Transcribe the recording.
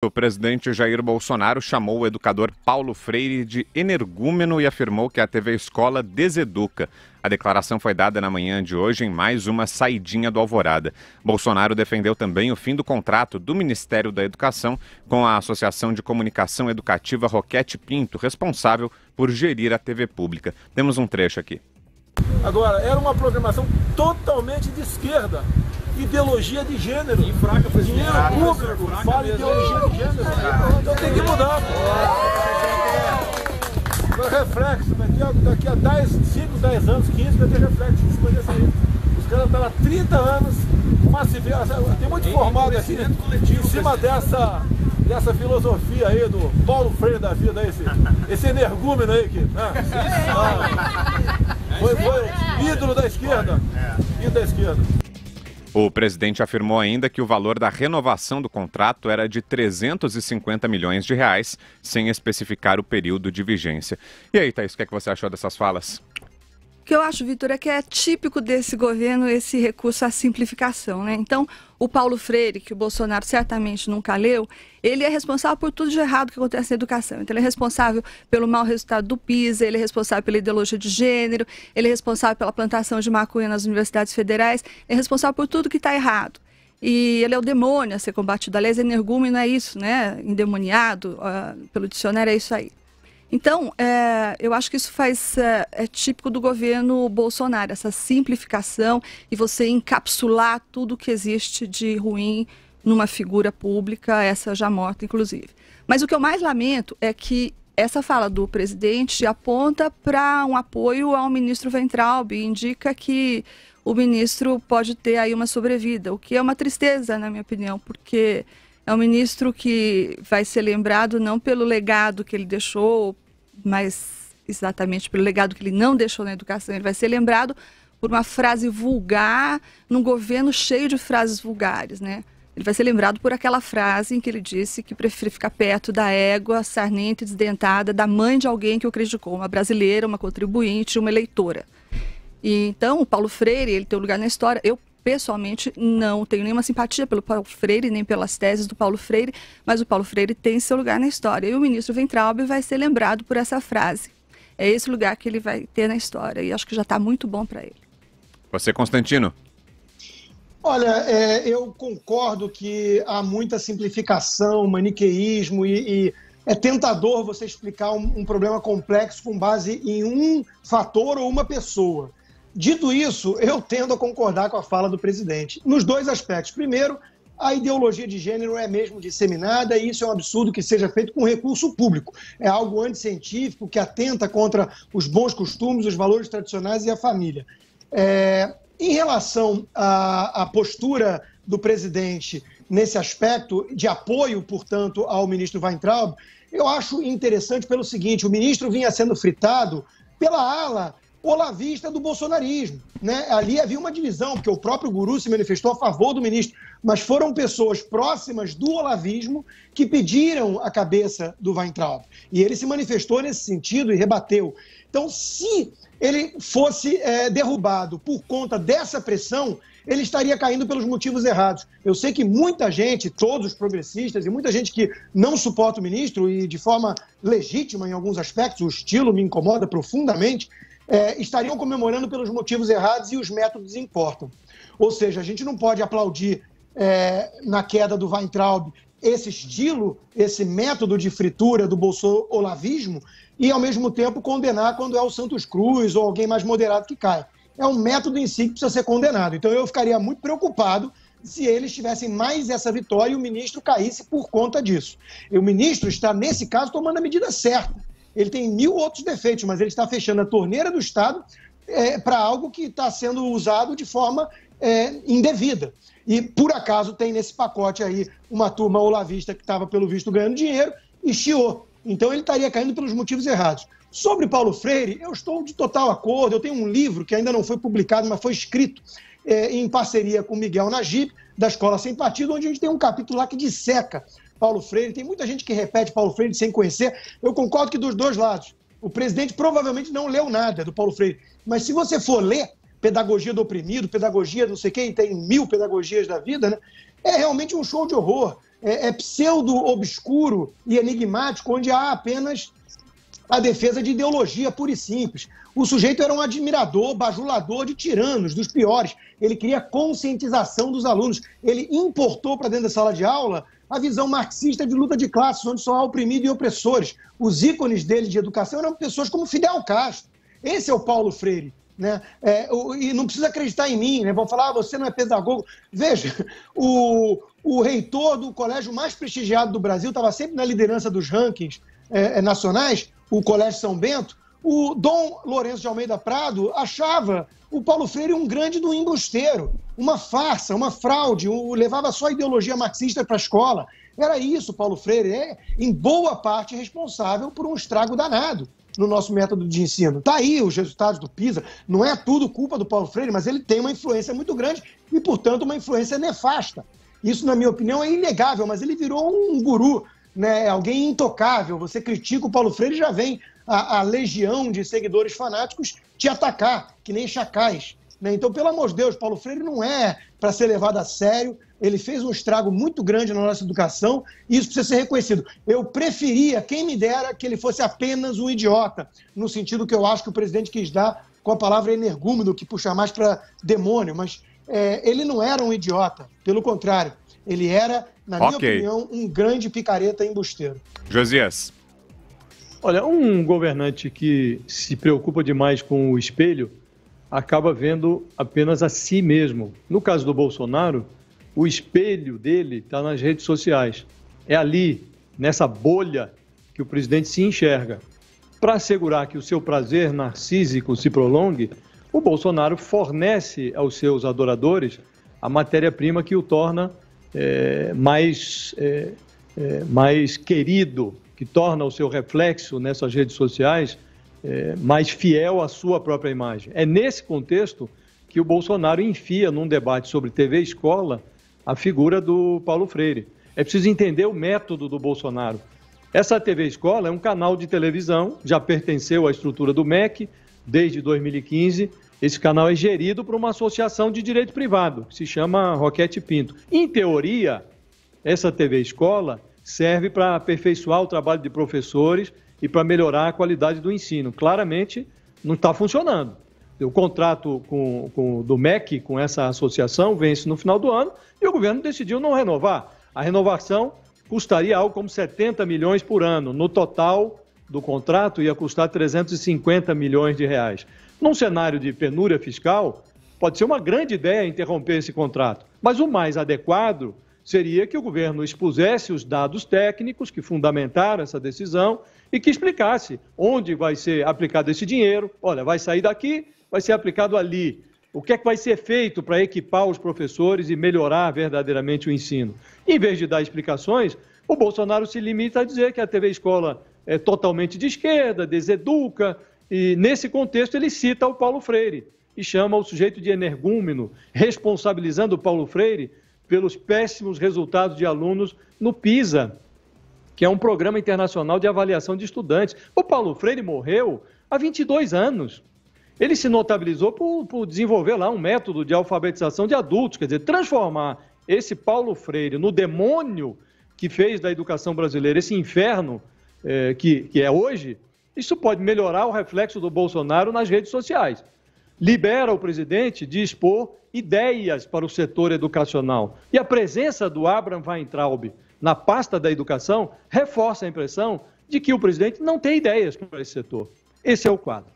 O presidente Jair Bolsonaro chamou o educador Paulo Freire de energúmeno e afirmou que a TV Escola deseduca. A declaração foi dada na manhã de hoje em mais uma saidinha do Alvorada. Bolsonaro defendeu também o fim do contrato do Ministério da Educação com a Associação de Comunicação Educativa Roquete Pinto, responsável por gerir a TV pública. Temos um trecho aqui. Agora, era uma programação totalmente de esquerda. Ideologia de gênero. E fraca, dinheiro público, fala ideologia de gênero. Então tem que mudar. Reflexo, daqui a 5, 10 anos, 15, vai ter reflexo em cima disso aí. Os caras estão há 30 anos, tem muito formado aqui em cima dessa filosofia aí do Paulo Freire da vida, esse energúmeno aí que foi ídolo da esquerda. Ídolo da esquerda. O presidente afirmou ainda que o valor da renovação do contrato era de 350 milhões de reais, sem especificar o período de vigência. E aí, Thaís, o que é que você achou dessas falas? O que eu acho, Vitor, é que é típico desse governo esse recurso à simplificação, né? Então, o Paulo Freire, que o Bolsonaro certamente nunca leu, ele é responsável por tudo de errado que acontece na educação. Então, ele é responsável pelo mau resultado do PISA, ele é responsável pela ideologia de gênero, ele é responsável pela plantação de maconha nas universidades federais, ele é responsável por tudo que está errado. E ele é o demônio a ser combatido. Aliás, energúmeno é isso, né? Endemoniado, pelo dicionário é isso aí. Então, eu acho que isso é típico do governo Bolsonaro, essa simplificação e você encapsular tudo que existe de ruim numa figura pública, essa já morta, inclusive. Mas o que eu mais lamento é que essa fala do presidente aponta para um apoio ao ministro Weintraub e indica que o ministro pode ter aí uma sobrevida, o que é uma tristeza, na minha opinião, porque é um ministro que vai ser lembrado não pelo legado que ele deixou, mas exatamente pelo legado que ele não deixou na educação. Ele vai ser lembrado por uma frase vulgar, num governo cheio de frases vulgares, né? Ele vai ser lembrado por aquela frase em que ele disse que prefere ficar perto da égua sarnenta e desdentada da mãe de alguém que o criticou, uma brasileira, uma contribuinte, uma eleitora. E então, o Paulo Freire, ele tem um lugar na história. Eu pessoalmente não tenho nenhuma simpatia pelo Paulo Freire, nem pelas teses do Paulo Freire, mas o Paulo Freire tem seu lugar na história. E o ministro Weintraub vai ser lembrado por essa frase. É esse lugar que ele vai ter na história e acho que já está muito bom para ele. Você, Constantino? Olha, eu concordo que há muita simplificação, maniqueísmo e é tentador você explicar um problema complexo com base em um fator ou uma pessoa. Dito isso, eu tendo a concordar com a fala do presidente, nos dois aspectos. Primeiro, a ideologia de gênero é mesmo disseminada e isso é um absurdo que seja feito com recurso público. É algo anticientífico que atenta contra os bons costumes, os valores tradicionais e a família. Em relação à postura do presidente nesse aspecto de apoio, portanto, ao ministro Weintraub, eu acho interessante pelo seguinte: o ministro vinha sendo fritado pela ala olavista do bolsonarismo, né? Ali havia uma divisão, porque o próprio Guru se manifestou a favor do ministro, mas foram pessoas próximas do olavismo que pediram a cabeça do Weintraub. E ele se manifestou nesse sentido e rebateu. Então, se ele fosse derrubado por conta dessa pressão, ele estaria caindo pelos motivos errados. Eu sei que muita gente, todos os progressistas e muita gente que não suporta o ministro e de forma legítima em alguns aspectos, o estilo me incomoda profundamente, estariam comemorando pelos motivos errados e os métodos importam. Ou seja, a gente não pode aplaudir na queda do Weintraub esse estilo, esse método de fritura do bolso-olavismo e, ao mesmo tempo, condenar quando é o Santos Cruz ou alguém mais moderado que cai. É um método em si que precisa ser condenado. Então, eu ficaria muito preocupado se eles tivessem mais essa vitória e o ministro caísse por conta disso. E o ministro está, nesse caso, tomando a medida certa. Ele tem 1000 outros defeitos, mas ele está fechando a torneira do Estado para algo que está sendo usado de forma indevida. E, por acaso, tem nesse pacote aí uma turma olavista que estava, pelo visto, ganhando dinheiro e chiou. Então, ele estaria caindo pelos motivos errados. Sobre Paulo Freire, eu estou de total acordo. Eu tenho um livro que ainda não foi publicado, mas foi escrito em parceria com Miguel Najib, da Escola Sem Partido, onde a gente tem um capítulo lá que disseca Paulo Freire. Tem muita gente que repete Paulo Freire sem conhecer. Eu concordo que dos dois lados. O presidente provavelmente não leu nada do Paulo Freire. Mas se você for ler Pedagogia do Oprimido, Pedagogia não sei quem, tem 1000 pedagogias da vida, né? É realmente um show de horror. pseudo-obscuro e enigmático, onde há apenas a defesa de ideologia pura e simples. O sujeito era um admirador, bajulador de tiranos, dos piores. Ele queria conscientização dos alunos. Ele importou para dentro da sala de aula a visão marxista de luta de classes, onde só há oprimidos e opressores. Os ícones dele de educação eram pessoas como Fidel Castro. Esse é o Paulo Freire. Né? E não precisa acreditar em mim, né? Vão falar, você não é pedagogo. Veja, o reitor do colégio mais prestigiado do Brasil, estava sempre na liderança dos rankings nacionais, o Colégio São Bento. O Dom Lourenço de Almeida Prado achava o Paulo Freire um grande do embusteiro, uma farsa, uma fraude, levava só a ideologia marxista para a escola. Era isso, Paulo Freire, em boa parte responsável por um estrago danado no nosso método de ensino. Está aí os resultados do PISA, não é tudo culpa do Paulo Freire, mas ele tem uma influência muito grande e, portanto, uma influência nefasta. Isso, na minha opinião, é inegável, mas ele virou um guru, né? Alguém intocável. Você critica o Paulo Freire, já vem a legião de seguidores fanáticos te atacar, que nem chacais. Né? Então, pelo amor de Deus, Paulo Freire não é para ser levado a sério. Ele fez um estrago muito grande na nossa educação e isso precisa ser reconhecido. Eu preferia, quem me dera, que ele fosse apenas um idiota, no sentido que eu acho que o presidente quis dar com a palavra energúmeno, que puxa mais para demônio, mas ele não era um idiota, pelo contrário. Ele era, na minha opinião, um grande picareta embusteiro. Josias. Olha, um governante que se preocupa demais com o espelho acaba vendo apenas a si mesmo. No caso do Bolsonaro, o espelho dele está nas redes sociais. É ali, nessa bolha, que o presidente se enxerga. Para assegurar que o seu prazer narcísico se prolongue, o Bolsonaro fornece aos seus adoradores a matéria-prima que o torna mais querido, que torna o seu reflexo nessas redes sociais mais fiel à sua própria imagem. É nesse contexto que o Bolsonaro enfia num debate sobre TV Escola a figura do Paulo Freire. É preciso entender o método do Bolsonaro. Essa TV Escola é um canal de televisão, já pertenceu à estrutura do MEC desde 2015. Esse canal é gerido por uma associação de direito privado, que se chama Roquete Pinto. Em teoria, essa TV Escola serve para aperfeiçoar o trabalho de professores e para melhorar a qualidade do ensino. Claramente, não está funcionando. O contrato do MEC com essa associação vence no final do ano e o governo decidiu não renovar. A renovação custaria algo como 70 milhões por ano. No total do contrato ia custar 350 milhões de reais. Num cenário de penúria fiscal, pode ser uma grande ideia interromper esse contrato, mas o mais adequado seria que o governo expusesse os dados técnicos que fundamentaram essa decisão e que explicasse onde vai ser aplicado esse dinheiro. Olha, vai sair daqui, vai ser aplicado ali. O que é que vai ser feito para equipar os professores e melhorar verdadeiramente o ensino? Em vez de dar explicações, o Bolsonaro se limita a dizer que a TV Escola é totalmente de esquerda, deseduca, e nesse contexto ele cita o Paulo Freire e chama o sujeito de energúmeno, responsabilizando o Paulo Freire pelos péssimos resultados de alunos no PISA, que é um programa internacional de avaliação de estudantes. O Paulo Freire morreu há 22 anos. Ele se notabilizou por desenvolver lá um método de alfabetização de adultos, quer dizer, transformar esse Paulo Freire no demônio que fez da educação brasileira esse inferno que é hoje. Isso pode melhorar o reflexo do Bolsonaro nas redes sociais. Libera o presidente de expor ideias para o setor educacional. E a presença do Abraham Weintraub na pasta da educação reforça a impressão de que o presidente não tem ideias para esse setor. Esse é o quadro.